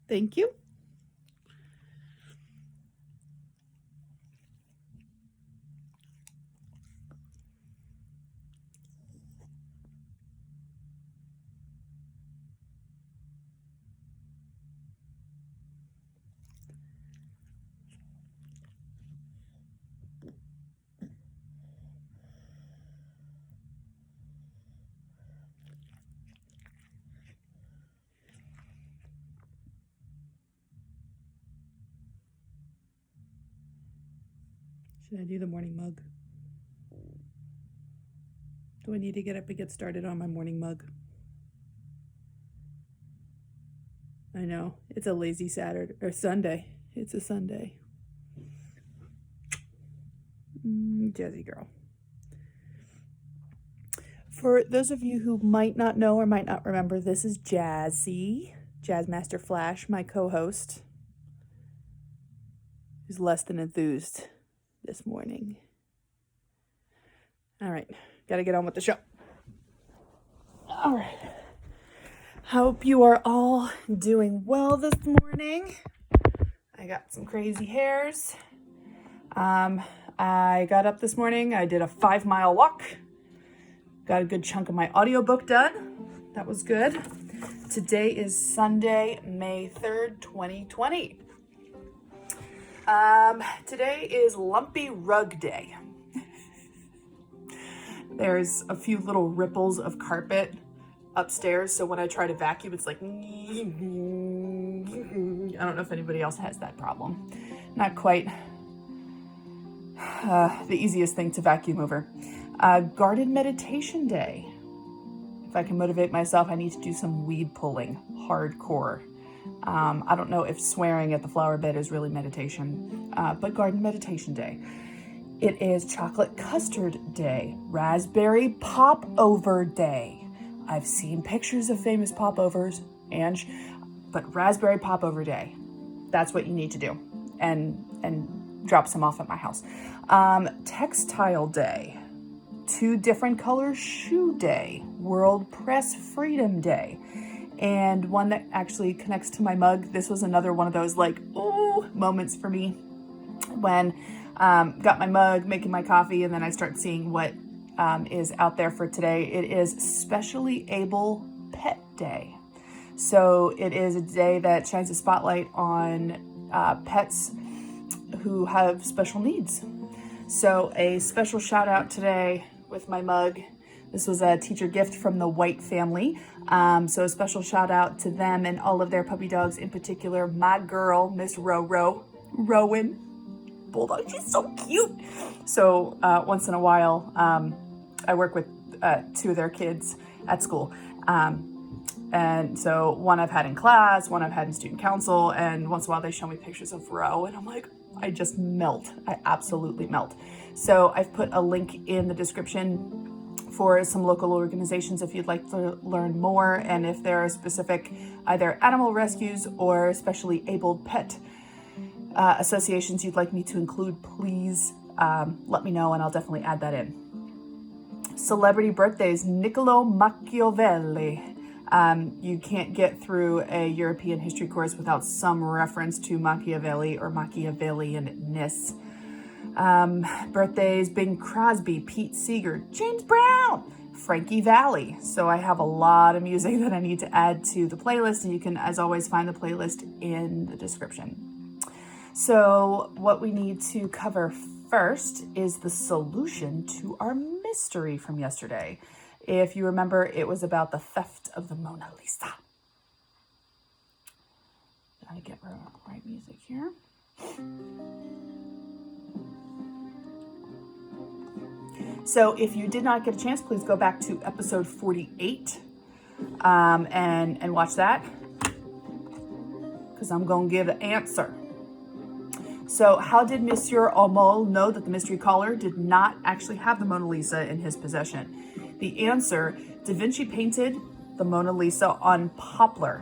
Thank you. Should I do the morning mug? Do I need to get up and get started on my morning mug? I know, it's a lazy Saturday or Sunday. It's a Sunday. Jazzy girl. For those of you who might not know or might not remember, this is Jazzy, Jazzmaster Flash, my co-host, who's less than enthused this morning. All right, got to get on with the show. All right. Hope you are all doing well this morning. I got some crazy hairs. I got up this morning. I did a 5-mile walk. Got a good chunk of my audiobook done. That was good. Today is Sunday, May 3rd, 2020. Today is Lumpy Rug Day. There's a few little ripples of carpet upstairs, so when I try to vacuum, it's like, I don't know if anybody else has that problem. Not quite the easiest thing to vacuum over. Garden Meditation Day. If I can motivate myself, I need to do some weed pulling, hardcore. I don't know if swearing at the flower bed is really meditation, but Garden Meditation Day. It is Chocolate Custard Day, Raspberry Popover Day. I've seen pictures of famous popovers, but Raspberry Popover Day. That's what you need to do, and drop some off at my house. Textile Day, 2 different color shoe day, World Press Freedom Day, and one that actually connects to my mug. This was another one of those moments for me when got my mug, making my coffee, and then I start seeing what is out there for today. It is Specially Able Pet Day. So it is a day that shines a spotlight on pets who have special needs. So a special shout out today with my mug. This was a teacher gift from the White family. So a special shout out to them and all of their puppy dogs, in particular, my girl, Miss Rowan Bulldog. She's so cute. So once in a while, I work with 2 of their kids at school. And so one I've had in class, one I've had in student council, and once in a while they show me pictures of Ro, and I'm like, I just melt. I absolutely melt. So I've put a link in the description for some local organizations if you'd like to learn more, and if there are specific either animal rescues or specially abled pet associations you'd like me to include, please let me know and I'll definitely add that in. Celebrity birthdays, Niccolo Machiavelli. You can't get through a European history course without some reference to Machiavelli or Machiavellian-ness. Birthdays, Bing Crosby, Pete Seeger, James Brown, Frankie Valli. So I have a lot of music that I need to add to the playlist, and you can, as always, find the playlist in the description. So what we need to cover first is the solution to our mystery from yesterday. If you remember, it was about the theft of the Mona Lisa. Gotta get the right music here. So if you did not get a chance, please go back to episode 48 and watch that, because I'm going to give an answer. So how did Monsieur Olmol know that the mystery caller did not actually have the Mona Lisa in his possession? The answer, Da Vinci painted the Mona Lisa on poplar,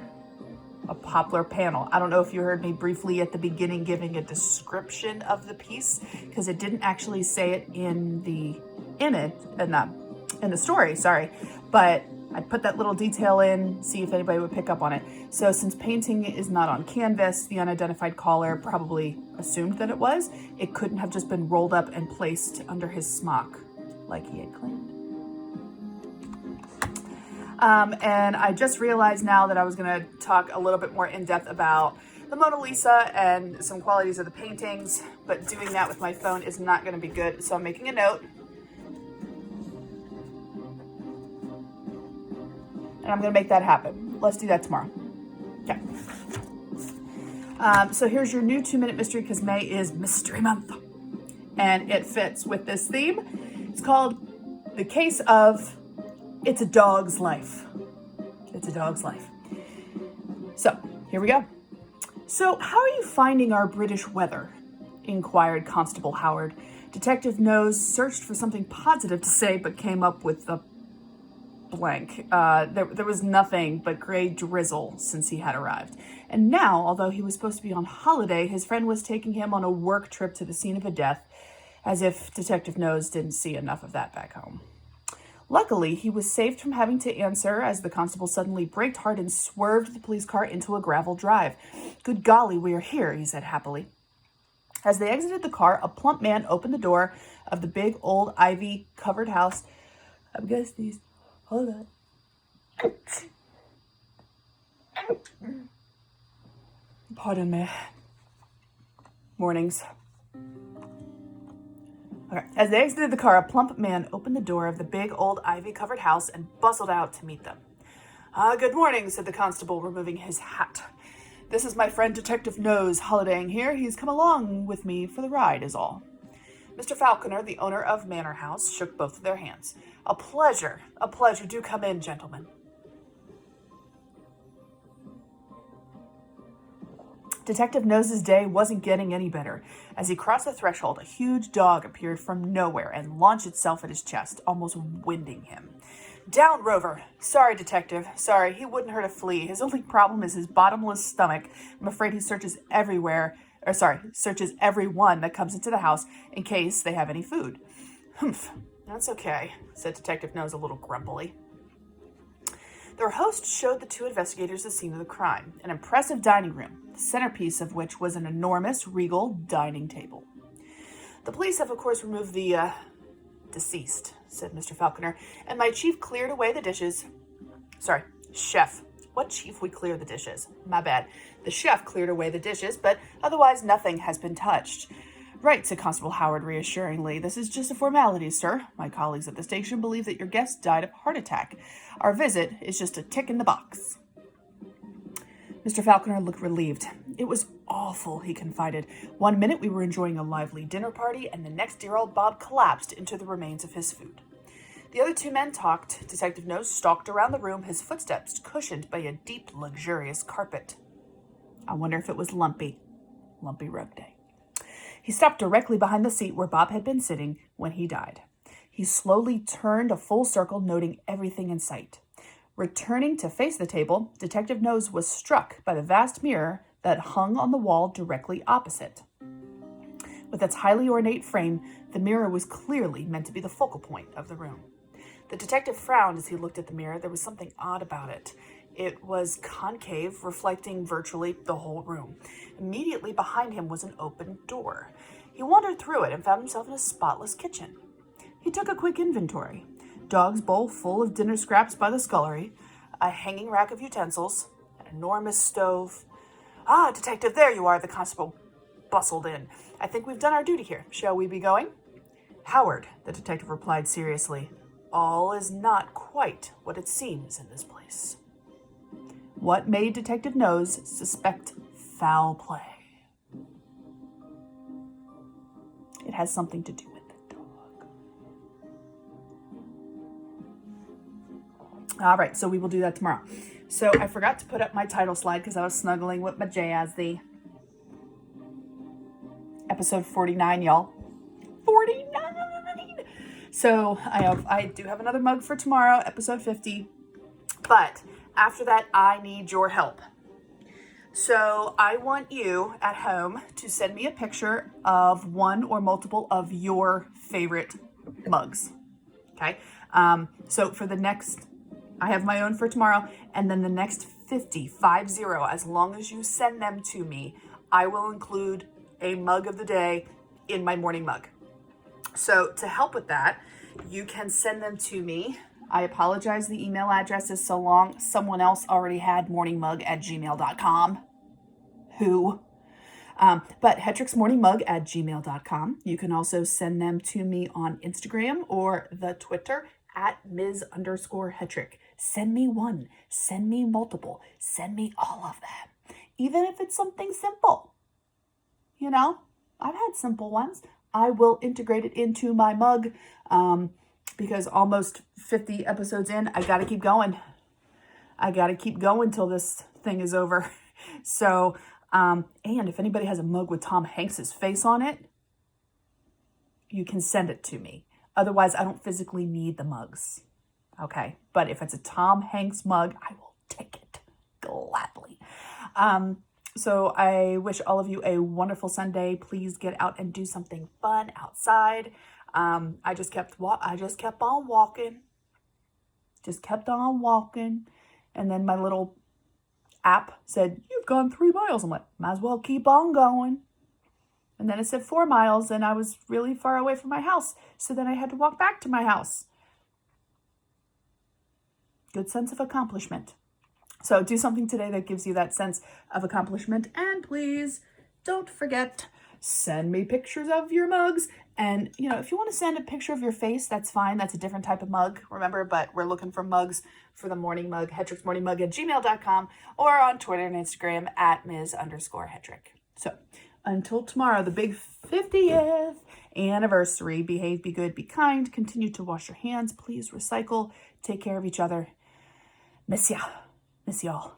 a poplar panel. I don't know if you heard me briefly at the beginning giving a description of the piece, because it didn't actually say it in the image, in the story, sorry. But I'd put that little detail in, see if anybody would pick up on it. So since painting is not on canvas, the unidentified caller probably assumed that it was. It couldn't have just been rolled up and placed under his smock like he had claimed. And I just realized now that I was going to talk a little bit more in depth about the Mona Lisa and some qualities of the paintings, but doing that with my phone is not going to be good. So I'm making a note. And I'm going to make that happen. Let's do that tomorrow. Okay. So here's your new 2-minute mystery, because May is Mystery Month. And it fits with this theme. It's called The Case of It's a Dog's Life. It's a Dog's Life. So here we go. So how are you finding our British weather? Inquired Constable Howard. Detective Nose searched for something positive to say, but came up with the blank. There was nothing but gray drizzle since he had arrived. And now, although he was supposed to be on holiday, his friend was taking him on a work trip to the scene of a death, as if Detective Nose didn't see enough of that back home. Luckily, he was saved from having to answer as the constable suddenly braked hard and swerved the police car into a gravel drive. Good golly, we are here, he said happily. As they exited the car, a plump man opened the door of the big old ivy-covered house. I'm gonna sneeze. Hold on. Pardon me. Mornings. Okay. As they exited the car, a plump man opened the door of the big old ivy-covered house and bustled out to meet them. Good morning, said the constable, removing his hat. This is my friend Detective Nose, holidaying here. He's come along with me for the ride, is all. Mr. Falconer, the owner of Manor House, shook both of their hands. A pleasure. Do come in, gentlemen. Detective Nose's day wasn't getting any better. As he crossed the threshold, a huge dog appeared from nowhere and launched itself at his chest, almost winding him. Down, Rover. Sorry, Detective. Sorry, he wouldn't hurt a flea. His only problem is his bottomless stomach. I'm afraid he searches searches everyone that comes into the house in case they have any food. Humph. That's okay, said Detective Nose a little grumpily. Their host showed the two investigators the scene of the crime, an impressive dining room, the centerpiece of which was an enormous, regal dining table. The police have, of course, removed the deceased, said Mr. Falconer, and my chief cleared away the dishes. Sorry, chef. What chief would clear the dishes? My bad. The chef cleared away the dishes, but otherwise nothing has been touched. Right, said Constable Howard reassuringly. This is just a formality, sir. My colleagues at the station believe that your guest died of a heart attack. Our visit is just a tick in the box. Mr. Falconer looked relieved. It was awful, he confided. 1 minute we were enjoying a lively dinner party, and the next dear old Bob collapsed into the remains of his food. The other two men talked. Detective Nose stalked around the room, his footsteps cushioned by a deep, luxurious carpet. I wonder if it was Lumpy Rug Day. He stopped directly behind the seat where Bob had been sitting when he died. He slowly turned a full circle, noting everything in sight. Returning to face the table, Detective Nose was struck by the vast mirror that hung on the wall directly opposite. With its highly ornate frame, the mirror was clearly meant to be the focal point of the room. The detective frowned as he looked at the mirror. There was something odd about it. It was concave, reflecting virtually the whole room. Immediately behind him was an open door. He wandered through it and found himself in a spotless kitchen. He took a quick inventory. Dog's bowl full of dinner scraps by the scullery, a hanging rack of utensils, an enormous stove. Ah, Detective, there you are, the constable bustled in. I think we've done our duty here. Shall we be going? Howard, the detective replied seriously, all is not quite what it seems in this place. What made Detective Nose suspect foul play? It has something to do with the dog. All right, so we will do that tomorrow. So I forgot to put up my title slide because I was snuggling with my Jazzy. Episode 49, y'all. 49! So I do have another mug for tomorrow, episode 50. But after that, I need your help. So I want you at home to send me a picture of one or multiple of your favorite mugs. Okay? So for the next I have my own for tomorrow. And then the next 50, 50, as long as you send them to me, I will include a mug of the day in my morning mug. So to help with that, you can send them to me. I apologize, the email address is so long. Someone else already had morningmug@gmail.com. Who? But hetricksmorningmug@gmail.com. You can also send them to me on Instagram or the Twitter @Ms_Hetrick. Send me one, send me multiple, send me all of them. Even if it's something simple. You know, I've had simple ones. I will integrate it into my mug because almost 50 episodes in, I got to keep going. I got to keep going till this thing is over. So, and if anybody has a mug with Tom Hanks's face on it, you can send it to me. Otherwise, I don't physically need the mugs. Okay. But if it's a Tom Hanks mug, I will take it gladly. So I wish all of you a wonderful Sunday. Please get out and do something fun outside. I just kept on walking. Just kept on walking. And then my little app said, "You've gone 3 miles." I'm like, might as well keep on going. And then it said 4 miles, and I was really far away from my house. So then I had to walk back to my house. Good sense of accomplishment. So do something today that gives you that sense of accomplishment. And please don't forget, send me pictures of your mugs. And, you know, if you want to send a picture of your face, that's fine. That's a different type of mug, remember? But we're looking for mugs for the morning mug, hetricksmorningmug@gmail.com, or on Twitter and Instagram @Ms_Hetrick. So until tomorrow, the big 50th anniversary, behave, be good, be kind, continue to wash your hands, please recycle, take care of each other. Miss ya. Miss y'all.